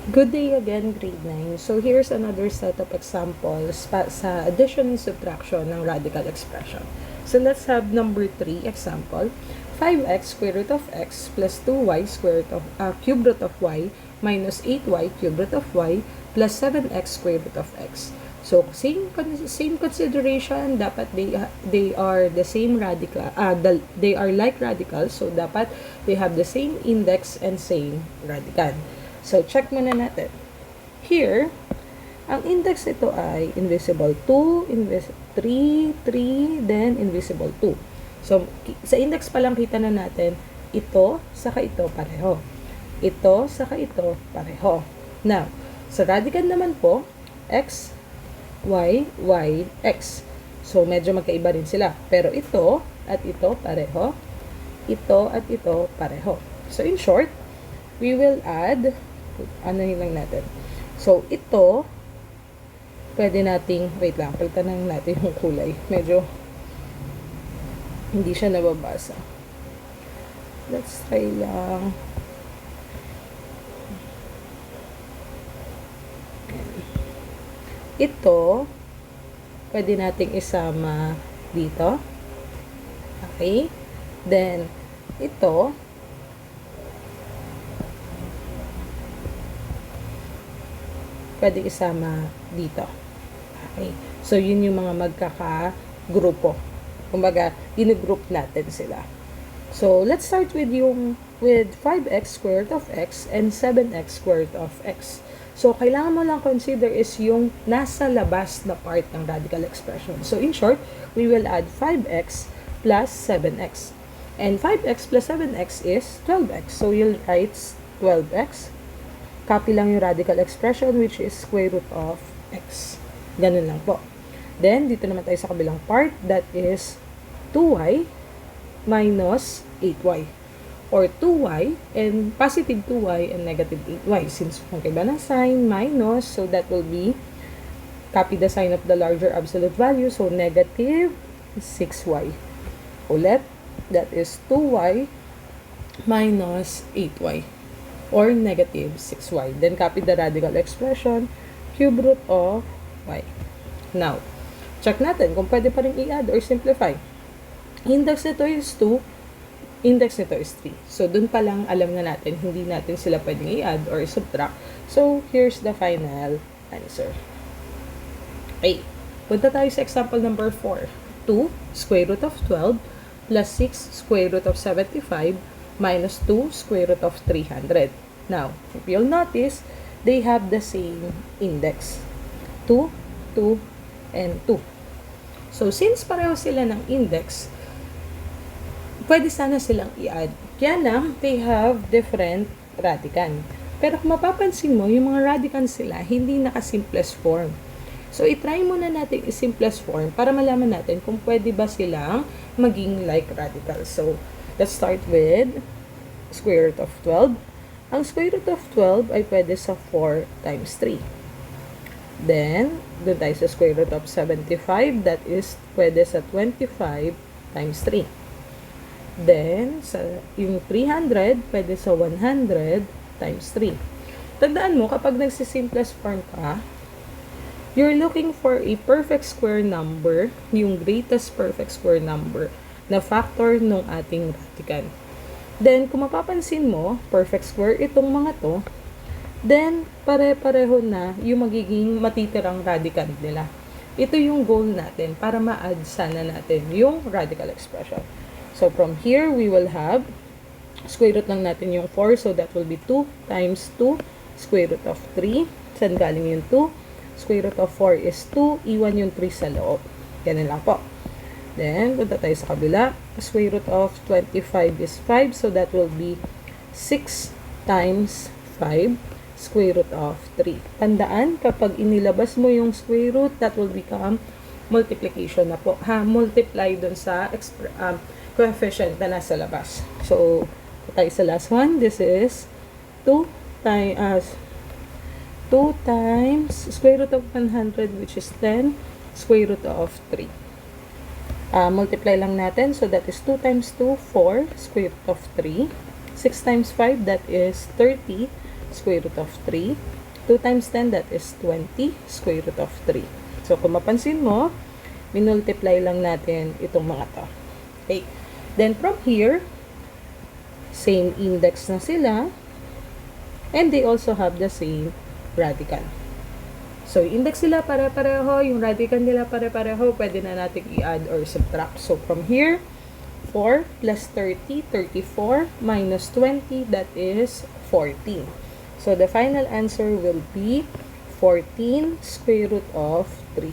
Good day again, grade 9. So here's another set of examples sa addition and subtraction ng radical expression. So let's have number 3 example. 5x square root of x plus 2y square root of cube root of y minus 8y cube root of y plus 7x square root of x. So same consideration, dapat they are the same radical, they are like radicals, so dapat they have the same index and same radical. So, check muna natin. Here, ang index ito ay invisible 2, 3, 3, then invisible 2. So, sa index pa lang kita na natin, ito, saka ito, pareho. Ito, saka ito, pareho. Now, sa radical naman po, x, y, y, x. So, medyo magkaiba rin sila. Pero ito at ito, pareho. Ito at ito, pareho. So, in short, we will add lang natin. So, ito, pwede nating, wait lang, palitan lang natin yung kulay. Medyo, hindi siya nababasa. Let's try lang. Ito, pwede nating isama dito. Okay? Then, ito, pwede isama dito. Okay. So, yun yung mga magkaka-grupo. Kumbaga, in-group natin sila. So, let's start with 5x squared of x and 7x squared of x. So, kailangan mo lang consider is yung nasa labas na part ng radical expression. So, in short, we will add 5x plus 7x. And 5x plus 7x is 12x. So, you'll write 12x. Copy lang yung radical expression which is square root of x. Ganun lang po. Then, dito naman tayo sa kabilang part, that is 2y minus 8y. Or 2y and positive 2y and negative 8y. Since magkaiba ng sign, minus, so that will be, copy the sign of the larger absolute value, so negative 6y. Ulit, that is 2y minus 8y. Or negative 6y. Then, copy the radical expression, cube root of y. Now, check natin kung pwede pa rin i-add or simplify. Index nito is 2, index nito is 3. So, dun pa lang alam na natin, hindi natin sila pwedeng i-add or subtract. So, here's the final answer. Okay, punta tayo sa example number 4. 2 square root of 12 plus 6 square root of 75 minus 2 square root of 300. Now, if you'll notice, they have the same index. 2, 2, and 2. So, since pareho sila ng index, pwede sana silang i-add. Kaya lang, they have different radicand. Pero kung mapapansin mo, yung mga radicand sila, hindi naka-simplest form. So, itry muna natin i-simplest form para malaman natin kung pwede ba silang maging like radical. So, let's start with square root of 12. Ang square root of 12 ay pwede sa 4 times 3. Then, doon tayo sa square root of 75. That is pwede sa 25 times 3. Then, yung 300, pwede sa 100 times 3. Tandaan mo, kapag nagsisimplest form ka, you're looking for a perfect square number, yung greatest perfect square number na factor ng ating radicand. Then, kung mapapansin mo, perfect square itong mga to, then, pare-pareho na yung magiging matitirang radicand nila. Ito yung goal natin para ma-add sana natin yung radical expression. So, from here, we will have square root lang natin yung 4, so that will be 2 times 2 square root of 3. Saan galing yung 2? Square root of 4 is 2, iwan yung 3 sa loob. Ganun lang po. Then, punta tayo sa kabila. Square root of 25 is 5. So, that will be 6 times 5 square root of 3. Tandaan, kapag inilabas mo yung square root, that will become multiplication na po. Multiply dun sa coefficient na nasa labas. So, tayo sa last one. This is 2 times square root of 100, which is 10 square root of 3. Multiply lang natin. So, that is 2 times 2, 4, square root of 3. 6 times 5, that is 30, square root of 3. 2 times 10, that is 20, square root of 3. So, kung mapansin mo, minultiply lang natin itong mga to. Okay. Then, from here, same index na sila. And they also have the same radical. So, index sila pare-pareho, yung radical nila pare-pareho, pwede na natin i-add or subtract. So, from here, 4 plus 30, 34, minus 20, that is 14. So, the final answer will be 14 square root of 3.